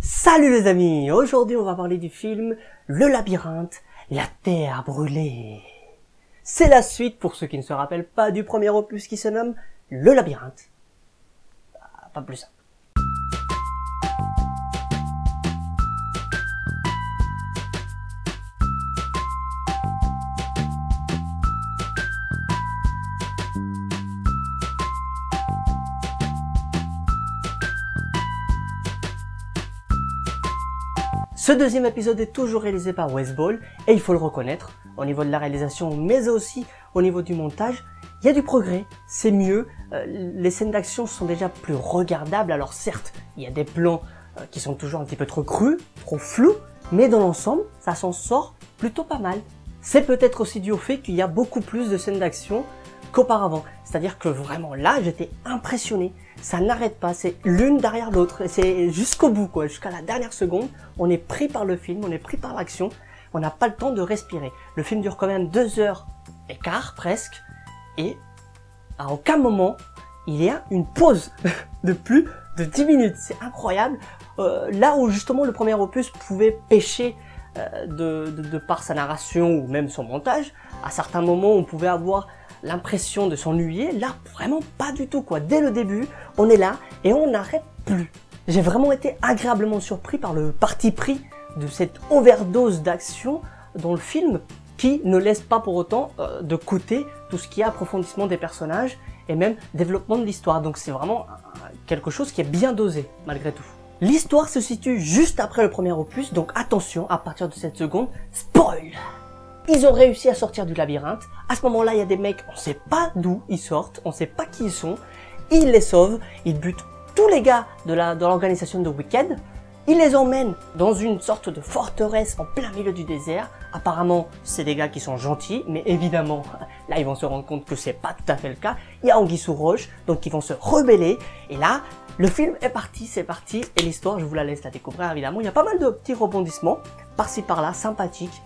Salut les amis, aujourd'hui on va parler du film Le Labyrinthe, la Terre brûlée. C'est la suite pour ceux qui ne se rappellent pas du premier opus qui se nomme Le Labyrinthe. Pas plus simple. Ce deuxième épisode est toujours réalisé par Wes Ball et il faut le reconnaître, au niveau de la réalisation mais aussi au niveau du montage, il y a du progrès, c'est mieux, les scènes d'action sont déjà plus regardables, alors certes, il y a des plans qui sont toujours un petit peu trop crus, trop flous, mais dans l'ensemble, ça s'en sort plutôt pas mal. C'est peut-être aussi dû au fait qu'il y a beaucoup plus de scènes d'action qu'auparavant, c'est-à-dire que vraiment là, j'étais impressionné. Ça n'arrête pas, c'est l'une derrière l'autre, et c'est jusqu'au bout, quoi, jusqu'à la dernière seconde, on est pris par le film, on est pris par l'action, on n'a pas le temps de respirer. Le film dure quand même 2h15 presque, et à aucun moment, il y a une pause de plus de 10 minutes, c'est incroyable. Là où justement le premier opus pouvait pêcher de par sa narration ou même son montage, à certains moments on pouvait avoir l'impression de s'ennuyer, là vraiment pas du tout quoi. Dès le début, on est là et on n'arrête plus. J'ai vraiment été agréablement surpris par le parti pris de cette overdose d'action dans le film qui ne laisse pas pour autant de côté tout ce qui est approfondissement des personnages et même développement de l'histoire. Donc c'est vraiment quelque chose qui est bien dosé malgré tout. L'histoire se situe juste après le premier opus, donc attention, à partir de cette seconde, spoil! Ils ont réussi à sortir du labyrinthe. À ce moment-là, il y a des mecs, on sait pas d'où ils sortent, on sait pas qui ils sont. Ils les sauvent, ils butent tous les gars de l'organisation de Wicked. Ils les emmènent dans une sorte de forteresse en plein milieu du désert. Apparemment, c'est des gars qui sont gentils, mais évidemment, là, ils vont se rendre compte que c'est pas tout à fait le cas. Il y a anguille sous roche, donc ils vont se rebeller. Et là, le film est parti, c'est parti. Et l'histoire, je vous la laisse la découvrir, évidemment. Il y a pas mal de petits rebondissements, par-ci par-là, sympathiques.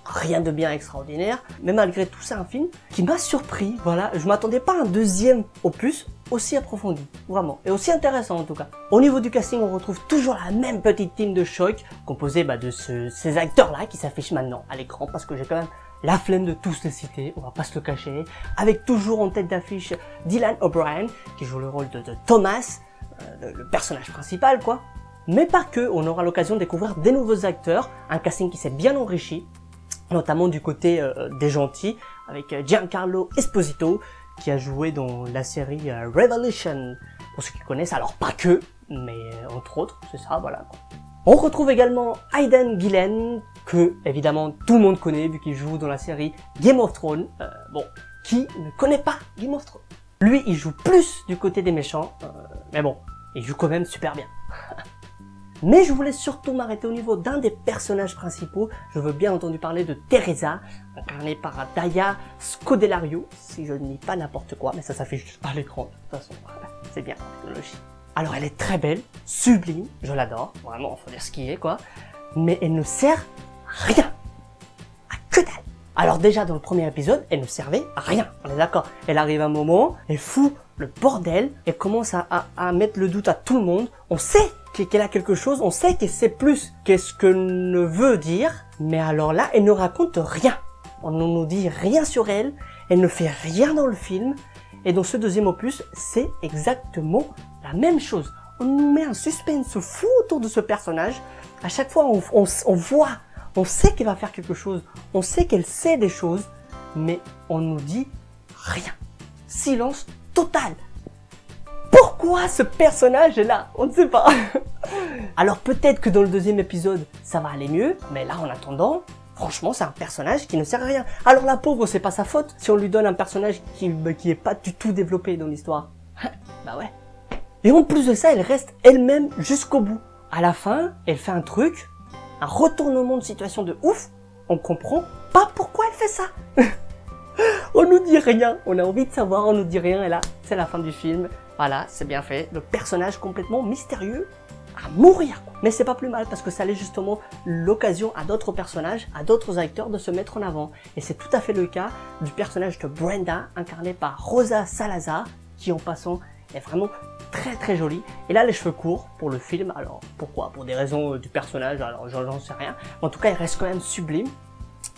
Rien de bien extraordinaire, mais malgré tout, c'est un film qui m'a surpris, voilà, je m'attendais pas à un deuxième opus aussi approfondi, vraiment, et aussi intéressant en tout cas. Au niveau du casting, on retrouve toujours la même petite team de choc, composée de ces acteurs-là qui s'affichent maintenant à l'écran, parce que j'ai quand même la flemme de tous les citer, on va pas se le cacher, avec toujours en tête d'affiche Dylan O'Brien, qui joue le rôle de Thomas, le personnage principal quoi. Mais pas que, on aura l'occasion de découvrir des nouveaux acteurs, un casting qui s'est bien enrichi, notamment du côté des gentils, avec Giancarlo Esposito, qui a joué dans la série Revolution, pour ceux qui connaissent, alors pas que, mais entre autres, c'est ça, voilà. On retrouve également Aidan Gillen, que évidemment tout le monde connaît, vu qu'il joue dans la série Game of Thrones. Bon, qui ne connaît pas Game of Thrones? Lui, il joue plus du côté des méchants, mais bon, il joue quand même super bien. Mais je voulais surtout m'arrêter au niveau d'un des personnages principaux. Je veux bien entendu parler de Teresa, incarnée par Daya Scodelario, si je ne dis pas n'importe quoi, mais ça s'affiche à l'écran, de toute façon, c'est bien la technologie. Alors elle est très belle, sublime, je l'adore, vraiment, faut dire ce qui est quoi, mais elle ne sert à rien, à que dalle. Alors déjà dans le premier épisode, elle ne servait à rien, on est d'accord. Elle arrive à un moment, elle fout le bordel, elle commence à mettre le doute à tout le monde, on sait qu'elle a quelque chose, on sait qu'elle sait plus qu'est-ce que ne veut dire, mais alors là, elle ne raconte rien. On ne nous dit rien sur elle, elle ne fait rien dans le film, et dans ce deuxième opus, c'est exactement la même chose. On nous met un suspense fou autour de ce personnage, à chaque fois on voit, on sait qu'elle va faire quelque chose, on sait qu'elle sait des choses, mais on nous dit rien. Silence total. Pourquoi ce personnage est là? On ne sait pas. Alors peut-être que dans le deuxième épisode, ça va aller mieux, mais là en attendant, franchement c'est un personnage qui ne sert à rien. Alors la pauvre, c'est pas sa faute si on lui donne un personnage qui est pas du tout développé dans l'histoire. Bah ouais. Et en plus de ça, elle reste elle-même jusqu'au bout. À la fin, elle fait un truc, un retournement de situation de ouf, on comprend pas pourquoi elle fait ça. On nous dit rien, on a envie de savoir, on nous dit rien, et là, c'est la fin du film. Voilà, c'est bien fait. Le personnage complètement mystérieux à mourir. Mais c'est pas plus mal parce que ça laisse justement l'occasion à d'autres personnages, à d'autres acteurs de se mettre en avant. Et c'est tout à fait le cas du personnage de Brenda, incarné par Rosa Salazar, qui en passant est vraiment très jolie. Et là, les cheveux courts pour le film. Alors, pourquoi? Pour des raisons du personnage, alors j'en sais rien. Mais en tout cas, il reste quand même sublime.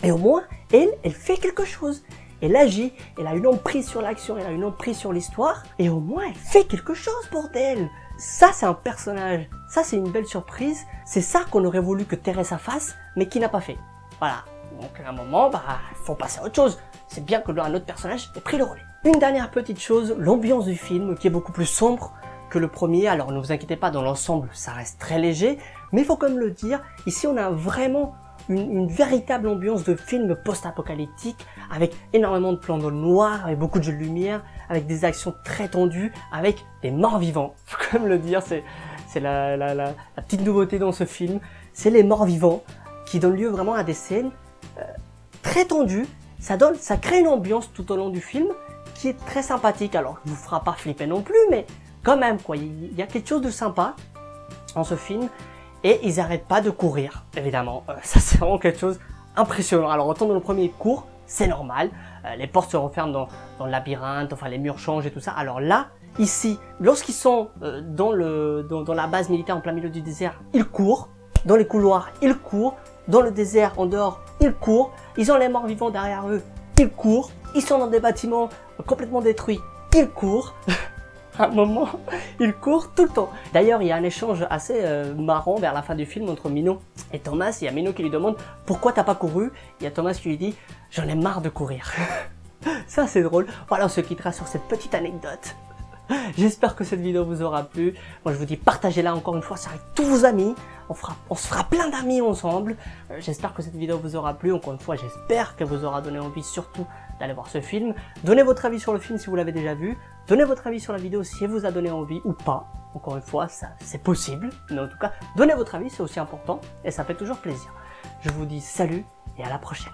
Et au moins, elle fait quelque chose. Elle agit, elle a une emprise sur l'action, elle a une emprise sur l'histoire. Et au moins, elle fait quelque chose, bordel. Ça, c'est un personnage. Ça, c'est une belle surprise. C'est ça qu'on aurait voulu que Teresa fasse, mais qui n'a pas fait. Voilà. Donc, à un moment, faut passer à autre chose. C'est bien que un autre personnage ait pris le relais. Une dernière petite chose, l'ambiance du film, qui est beaucoup plus sombre que le premier. Alors, ne vous inquiétez pas, dans l'ensemble, ça reste très léger. Mais il faut quand même le dire, ici, on a vraiment une véritable ambiance de film post-apocalyptique, avec énormément de plans dans le noir, avec beaucoup de jeux de lumière, avec des actions très tendues, avec des morts vivants. Faut quand même le dire, c'est la petite nouveauté dans ce film. C'est les morts vivants qui donnent lieu vraiment à des scènes très tendues. Ça crée une ambiance tout au long du film qui est très sympathique. Alors, je vous fera pas flipper non plus, mais quand même, quoi. Il y a quelque chose de sympa dans ce film. Et ils n'arrêtent pas de courir, évidemment. Ça, c'est vraiment quelque chose d'impressionnant. Alors, autant dans le premier cours, c'est normal. Les portes se referment dans le labyrinthe, enfin, les murs changent et tout ça. Alors là, ici, lorsqu'ils sont dans la base militaire en plein milieu du désert, ils courent. Dans les couloirs, ils courent. Dans le désert, en dehors, ils courent. Ils ont les morts vivants derrière eux, ils courent. Ils sont dans des bâtiments complètement détruits, ils courent. À un moment, ils courent tout le temps. D'ailleurs, il y a un échange assez marrant vers la fin du film entre Mino et Thomas. Il y a Mino qui lui demande « Pourquoi t'as pas couru ?» Il y a Thomas qui lui dit « J'en ai marre de courir. » Ça, c'est drôle. Voilà, on se quittera sur cette petite anecdote. J'espère que cette vidéo vous aura plu. Moi, je vous dis, partagez-la encore une fois avec tous vos amis. On se fera plein d'amis ensemble. J'espère que cette vidéo vous aura plu. Encore une fois, j'espère qu'elle vous aura donné envie surtout d'aller voir ce film. Donnez votre avis sur le film si vous l'avez déjà vu. Donnez votre avis sur la vidéo si elle vous a donné envie ou pas. Encore une fois, ça c'est possible. Mais en tout cas, donnez votre avis, c'est aussi important. Et ça fait toujours plaisir. Je vous dis salut et à la prochaine.